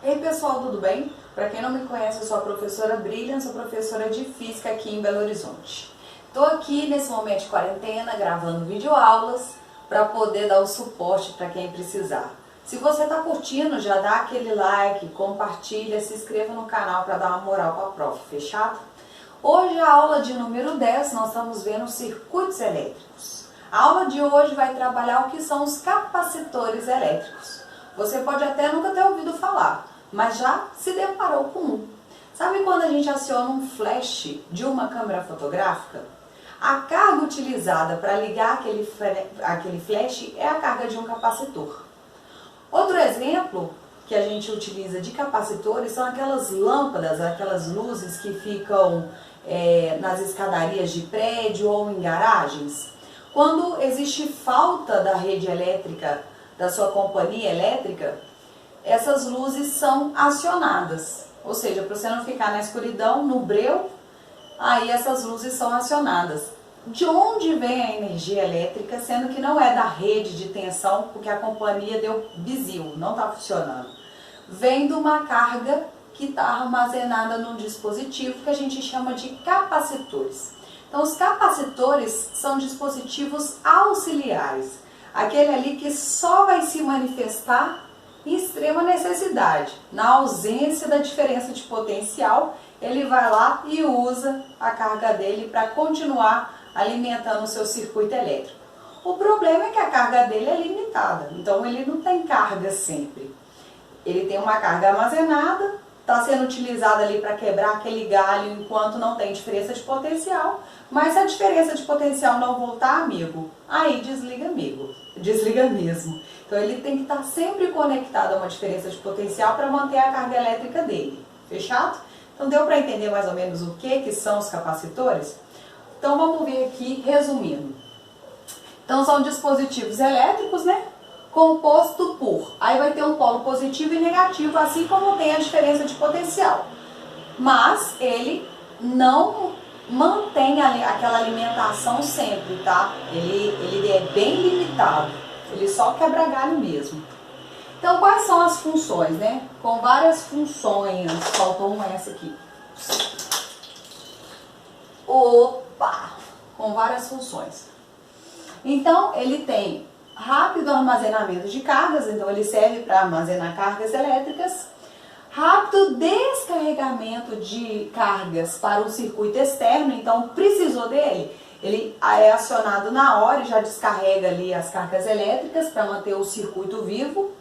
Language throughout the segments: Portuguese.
Ei pessoal, tudo bem? Para quem não me conhece, eu sou a professora Brilliant, sou professora de Física aqui em Belo Horizonte. Estou aqui nesse momento de quarentena gravando videoaulas para poder dar o suporte para quem precisar. Se você está curtindo, já dá aquele like, compartilha, se inscreva no canal para dar uma moral para a prof, fechado? Hoje a aula de número 10, nós estamos vendo circuitos elétricos. A aula de hoje vai trabalhar o que são os capacitores elétricos. Você pode até nunca ter ouvido falar, mas já se deparou com um. Sabe quando a gente aciona um flash de uma câmera fotográfica? A carga utilizada para ligar aquele flash é a carga de um capacitor. Outro exemplo que a gente utiliza de capacitores são aquelas lâmpadas, aquelas luzes que ficam nas escadarias de prédio ou em garagens. Quando existe falta da rede elétrica da sua companhia elétrica, essas luzes são acionadas. Ou seja, para você não ficar na escuridão, no breu, aí essas luzes são acionadas. De onde vem a energia elétrica, sendo que não é da rede de tensão, porque a companhia deu bizil, não está funcionando. Vem de uma carga que está armazenada num dispositivo que a gente chama de capacitores. Então, os capacitores são dispositivos auxiliares, aquele ali que só vai se manifestar em extrema necessidade. Na ausência da diferença de potencial, ele vai lá e usa a carga dele para continuar alimentando o seu circuito elétrico. O problema é que a carga dele é limitada, então ele não tem carga sempre. Ele tem uma carga armazenada, está sendo utilizada ali para quebrar aquele galho enquanto não tem diferença de potencial, mas se a diferença de potencial não voltar, amigo, aí desliga mesmo. Então ele tem que estar sempre conectado a uma diferença de potencial para manter a carga elétrica dele, fechado? Então deu para entender mais ou menos o que são os capacitores? Então vamos ver aqui, resumindo. Então são dispositivos elétricos, né? Composto por, aí vai ter um polo positivo e negativo, assim como tem a diferença de potencial. Mas ele não mantém aquela alimentação sempre, tá? Ele é bem limitado, ele só quebra galho mesmo. Então quais são as funções, né? Com várias funções, faltou uma essa aqui. Opa! Com várias funções. Então ele tem rápido armazenamento de cargas, então ele serve para armazenar cargas elétricas. Rápido descarregamento de cargas para o circuito externo, então precisou dele, ele é acionado na hora e já descarrega ali as cargas elétricas para manter o circuito vivo.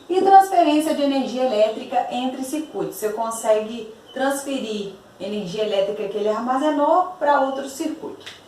E transferência de energia elétrica entre circuitos, você consegue transferir energia elétrica que ele armazenou para outro circuito.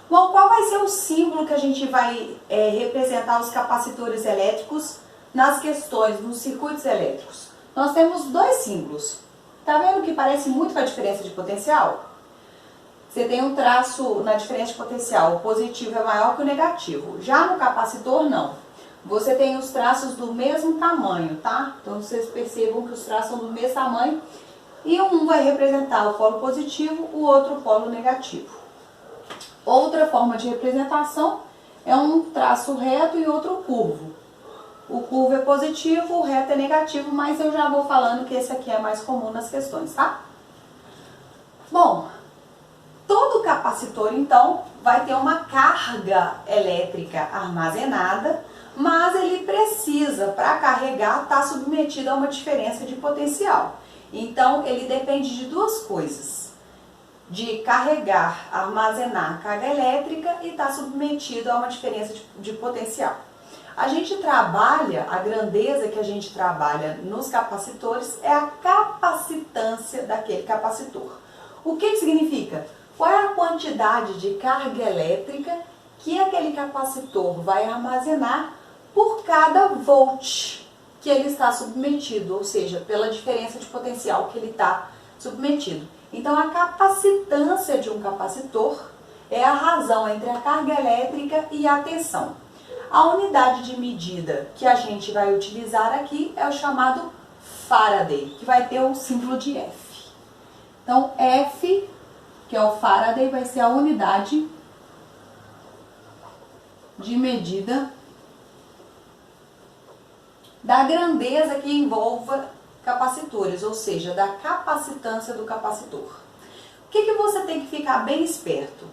Bom, qual vai ser o símbolo que a gente vai representar os capacitores elétricos nas questões, nos circuitos elétricos? Nós temos dois símbolos. Tá vendo que parece muito com a diferença de potencial? Você tem um traço na diferença de potencial, o positivo é maior que o negativo. Já no capacitor, não. Você tem os traços do mesmo tamanho, tá? Então vocês percebam que os traços são do mesmo tamanho e um vai representar o polo positivo, o outro o polo negativo. Outra forma de representação é um traço reto e outro curvo. O curvo é positivo, o reto é negativo, mas eu já vou falando que esse aqui é mais comum nas questões, tá? Bom, todo capacitor, então, vai ter uma carga elétrica armazenada, mas ele precisa, para carregar, estar submetido a uma diferença de potencial. Então, ele depende de duas coisas. De carregar, armazenar carga elétrica e estar submetido a uma diferença de potencial. A gente trabalha, a grandeza que a gente trabalha nos capacitores é a capacitância daquele capacitor. O que significa? Qual é a quantidade de carga elétrica que aquele capacitor vai armazenar por cada volt que ele está submetido, ou seja, pela diferença de potencial que ele está submetido. Então a capacitância de um capacitor é a razão entre a carga elétrica e a tensão. A unidade de medida que a gente vai utilizar aqui é o chamado Faraday, que vai ter o símbolo de F. Então F, que é o Faraday, vai ser a unidade de medida da grandeza que envolva capacitores, ou seja, da capacitância do capacitor. O que você tem que ficar bem esperto?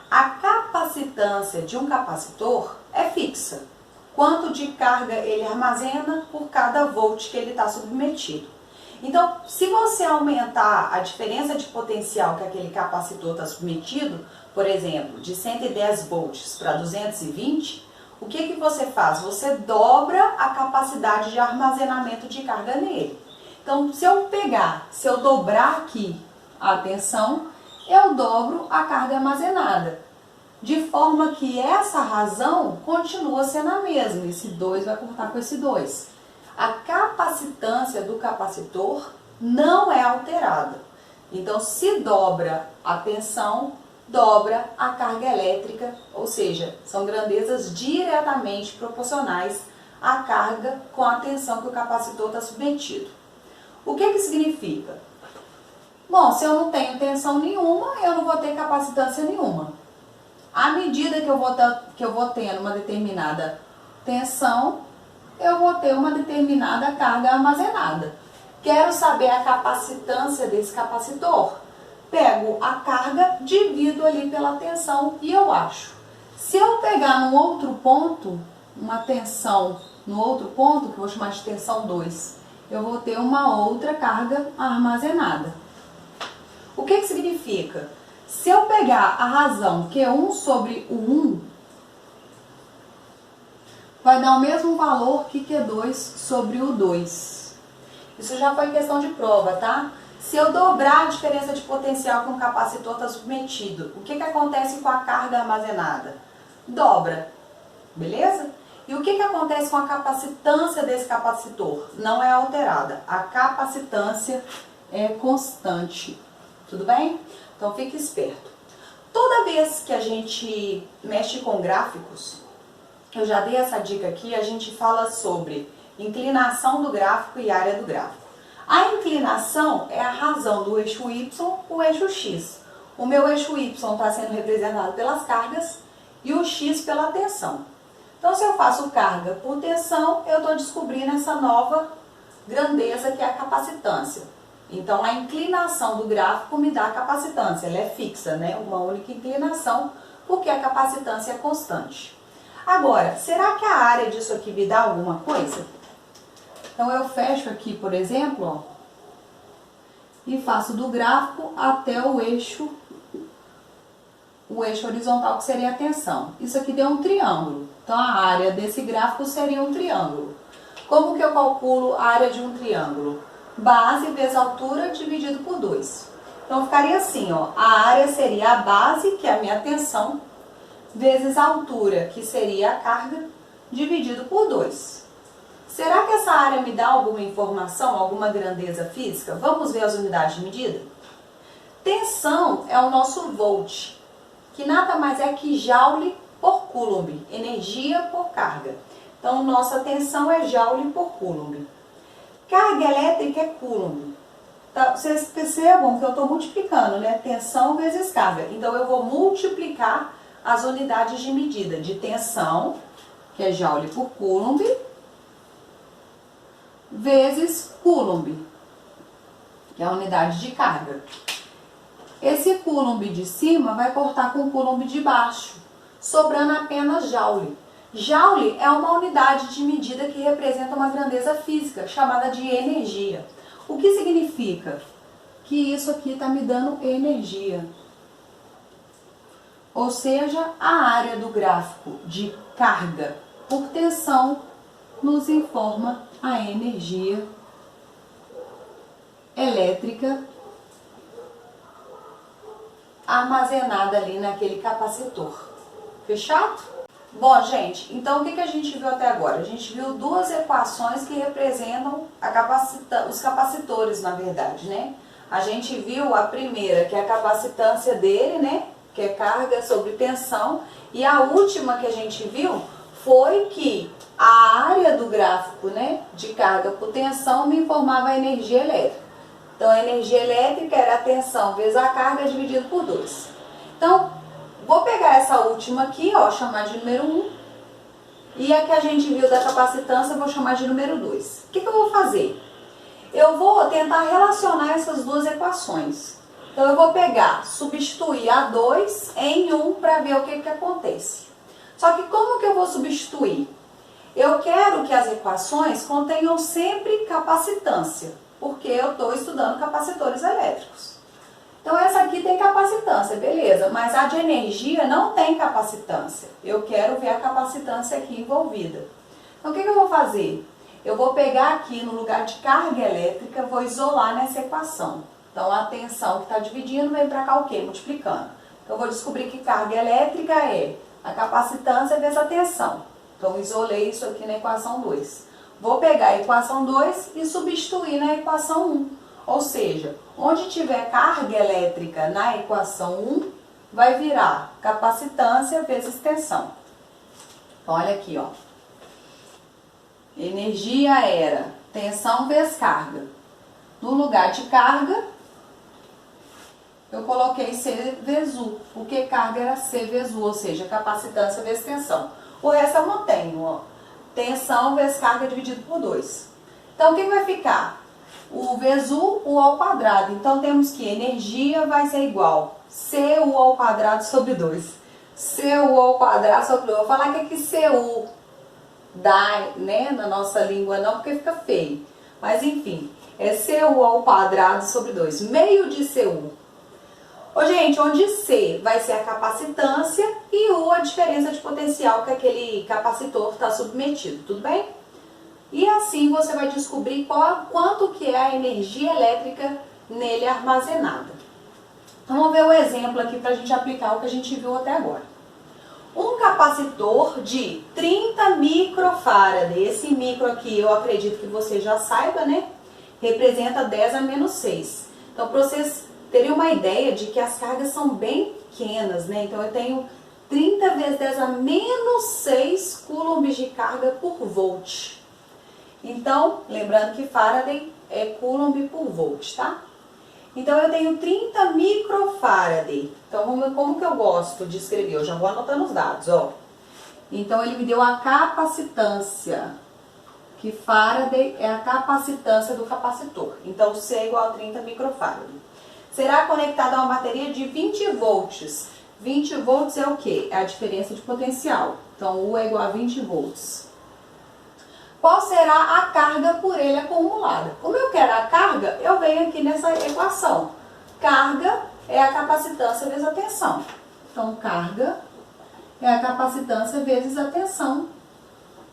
A capacitância de um capacitor é fixa. Quanto de carga ele armazena por cada volt que ele está submetido. Então, se você aumentar a diferença de potencial que aquele capacitor está submetido, por exemplo, de 110 volts para 220, o que você faz? Você dobra a capacidade de armazenamento de carga nele. Então, se eu dobrar aqui a tensão, eu dobro a carga armazenada. De forma que essa razão continua sendo a mesma. Esse 2 vai cortar com esse 2. A capacitância do capacitor não é alterada. Então, se dobra a tensão, dobra a carga elétrica, ou seja, são grandezas diretamente proporcionais à carga com a tensão que o capacitor está submetido. O que significa? Bom, se eu não tenho tensão nenhuma, eu não vou ter capacitância nenhuma. À medida que eu vou tendo uma determinada tensão, eu vou ter uma determinada carga armazenada. Quero saber a capacitância desse capacitor? Pego a carga, divido ali pela tensão e eu acho. Se eu pegar num outro ponto, uma tensão no outro ponto, que eu vou chamar de tensão 2, eu vou ter uma outra carga armazenada. O que significa? Se eu pegar a razão Q1 sobre o 1, vai dar o mesmo valor que Q2 sobre o 2. Isso já foi questão de prova, tá? Se eu dobrar a diferença de potencial que um capacitor está submetido, o que acontece com a carga armazenada? Dobra, beleza? E o que acontece com a capacitância desse capacitor? Não é alterada, a capacitância é constante, tudo bem? Então fique esperto. Toda vez que a gente mexe com gráficos, eu já dei essa dica aqui, a gente fala sobre inclinação do gráfico e área do gráfico. A inclinação é a razão do eixo Y com o eixo X. O meu eixo Y está sendo representado pelas cargas e o X pela tensão. Então, se eu faço carga por tensão, eu estou descobrindo essa nova grandeza que é a capacitância. Então, a inclinação do gráfico me dá a capacitância, ela é fixa, né? Uma única inclinação, porque a capacitância é constante. Agora, será que a área disso aqui me dá alguma coisa? Então, eu fecho aqui, por exemplo, ó, e faço do gráfico até o eixo horizontal, que seria a tensão. Isso aqui deu um triângulo. Então, a área desse gráfico seria um triângulo. Como que eu calculo a área de um triângulo? Base vezes altura dividido por 2. Então, ficaria assim, ó. A área seria a base, que é a minha tensão, vezes a altura, que seria a carga, dividido por 2. Será que essa área me dá alguma informação, alguma grandeza física? Vamos ver as unidades de medida? Tensão é o nosso volt, que nada mais é que joule por coulomb, energia por carga. Então, nossa tensão é joule por coulomb. Carga elétrica é coulomb. Tá, vocês percebam que eu estou multiplicando, né? Tensão vezes carga. Então, eu vou multiplicar as unidades de medida de tensão, que é joule por coulomb, vezes coulomb, que é a unidade de carga. Esse coulomb de cima vai cortar com o coulomb de baixo, sobrando apenas joule. Joule é uma unidade de medida que representa uma grandeza física, chamada de energia. O que significa? Que isso aqui está me dando energia. Ou seja, a área do gráfico de carga por tensão nos informa a energia elétrica armazenada ali naquele capacitor. Fechado? Bom, gente, então o que a gente viu até agora? A gente viu duas equações que representam os capacitores, na verdade, né? A gente viu a primeira, que é a capacitância dele, né? Que é carga sobre tensão. E a última que a gente viu foi que a área do gráfico, né, de carga por tensão me informava a energia elétrica. Então, a energia elétrica era a tensão vezes a carga dividido por 2. Então, vou pegar essa última aqui, ó, chamar de número 1. E a que a gente viu da capacitância, eu vou chamar de número 2. O que eu vou fazer? eu vou tentar relacionar essas duas equações. Então, eu vou pegar, substituir a 2 em 1 para ver o que acontece. Só que como que eu vou substituir? Eu quero que as equações contenham sempre capacitância, porque eu estou estudando capacitores elétricos. Então, essa aqui tem capacitância, beleza, mas a de energia não tem capacitância. Eu quero ver a capacitância aqui envolvida. Então, o que eu vou fazer? Eu vou pegar aqui no lugar de carga elétrica, vou isolar nessa equação. Então, a tensão que está dividindo vem para cá o quê? Multiplicando. Então, eu vou descobrir que carga elétrica é a capacitância vezes a tensão. Então, isolei isso aqui na equação 2. Vou pegar a equação 2 e substituir na equação 1. Ou seja, onde tiver carga elétrica na equação 1, vai virar capacitância vezes tensão. Então, olha aqui, ó. Energia era tensão vezes carga. No lugar de carga, eu coloquei C vezes U, porque carga era C vezes U, ou seja, capacitância vezes tensão. O resto eu mantenho, ó. Tensão vezes carga dividido por 2. Então, o que vai ficar? U vezes U ao quadrado. Então, temos que energia vai ser igual CU ao quadrado sobre 2. CU ao quadrado sobre 2. Vou falar que aqui CU dá, né, na nossa língua não, porque fica feio. Mas, enfim, é CU ao quadrado sobre 2. Meio de CU. Ô, gente, onde C vai ser a capacitância e U a diferença de potencial que aquele capacitor está submetido, tudo bem? E assim você vai descobrir quanto que é a energia elétrica nele armazenada. Então, vamos ver o exemplo aqui para a gente aplicar o que a gente viu até agora. Um capacitor de 30 microfarad, esse micro aqui eu acredito que você já saiba, né? Representa 10 a menos 6. Então, para vocês terem uma ideia de que as cargas são bem pequenas, né? Então, eu tenho 30 vezes 10 a menos 6 coulombs de carga por volt. Então, lembrando que Faraday é coulomb por volt, tá? Então, eu tenho 30 microfarad. Então, vamos ver como que eu gosto de escrever. Eu já vou anotando os dados, ó. Então, ele me deu a capacitância, que Faraday é a capacitância do capacitor. Então, C é igual a 30 microfarad. Será conectado a uma bateria de 20 volts. 20 volts é o quê? É a diferença de potencial. Então, U é igual a 20 volts. Qual será a carga por ele acumulada? Como eu quero a carga, eu venho aqui nessa equação. Carga é a capacitância vezes a tensão. Então, carga é a capacitância vezes a tensão.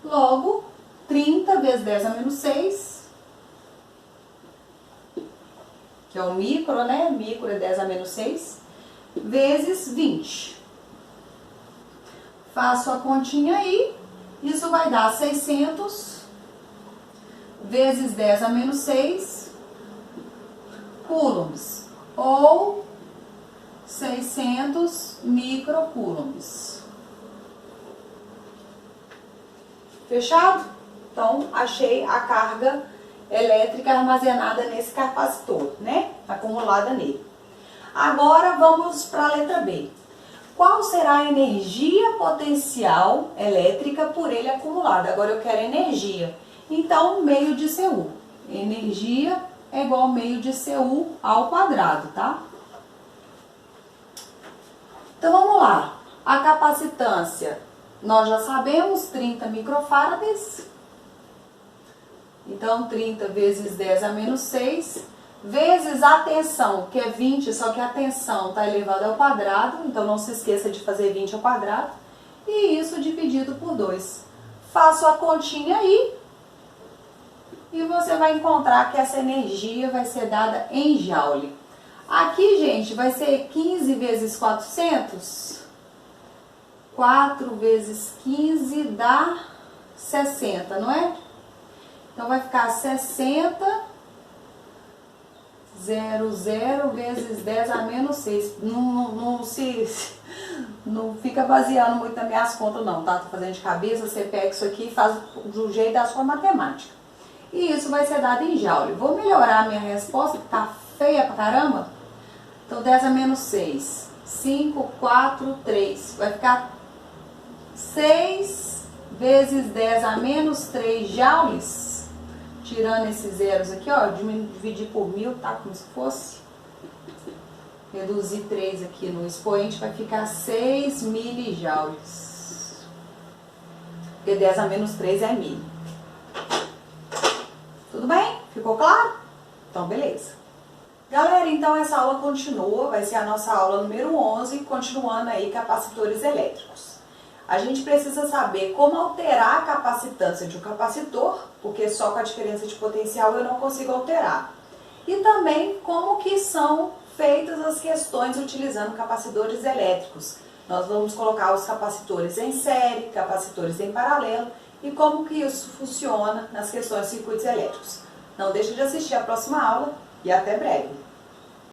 Logo, 30 vezes 10 a menos 6, que é o micro, né? Micro é 10 a menos 6, vezes 20. Faço a continha aí, isso vai dar 600 vezes 10 a menos 6 coulombs, ou 600 microcoulombs. Fechado? Então, achei a carga elétrica armazenada nesse capacitor, né? Acumulada nele. Agora, vamos para a letra B. Qual será a energia potencial elétrica por ele acumulada? Agora, eu quero energia. Então, meio de CU. Energia é igual a meio de CU ao quadrado, tá? Então, vamos lá. A capacitância, nós já sabemos, 30 microfarads. Então, 30 vezes 10 a menos 6, vezes a tensão, que é 20, só que a tensão está elevada ao quadrado, então não se esqueça de fazer 20 ao quadrado, e isso dividido por 2. Faço a continha aí, e você vai encontrar que essa energia vai ser dada em joule. Aqui, gente, vai ser 15 vezes 400, 4 vezes 15 dá 60, não é? Então, vai ficar 60, 00 vezes 10 a menos 6. Não fica baseando muito nas minhas contas, não, tá? Tô fazendo de cabeça, você pega isso aqui e faz do jeito da sua matemática. E isso vai ser dado em joule. Vou melhorar a minha resposta, que tá feia pra caramba. Então, 10 a menos 6. 5, 4, 3. Vai ficar 6 vezes 10 a menos 3 joules. tirando esses zeros aqui, ó, dividir por 1000, tá? Como se fosse. Reduzir 3 aqui no expoente, vai ficar 6 milijoules. Porque 10 a menos 3 é 1000. Tudo bem? Ficou claro? Então, beleza. Galera, então essa aula continua, vai ser a nossa aula número 11, continuando aí capacitores elétricos. A gente precisa saber como alterar a capacitância de um capacitor, porque só com a diferença de potencial eu não consigo alterar. E também como que são feitas as questões utilizando capacitores elétricos. Nós vamos colocar os capacitores em série, capacitores em paralelo e como que isso funciona nas questões de circuitos elétricos. Não deixe de assistir a próxima aula e até breve!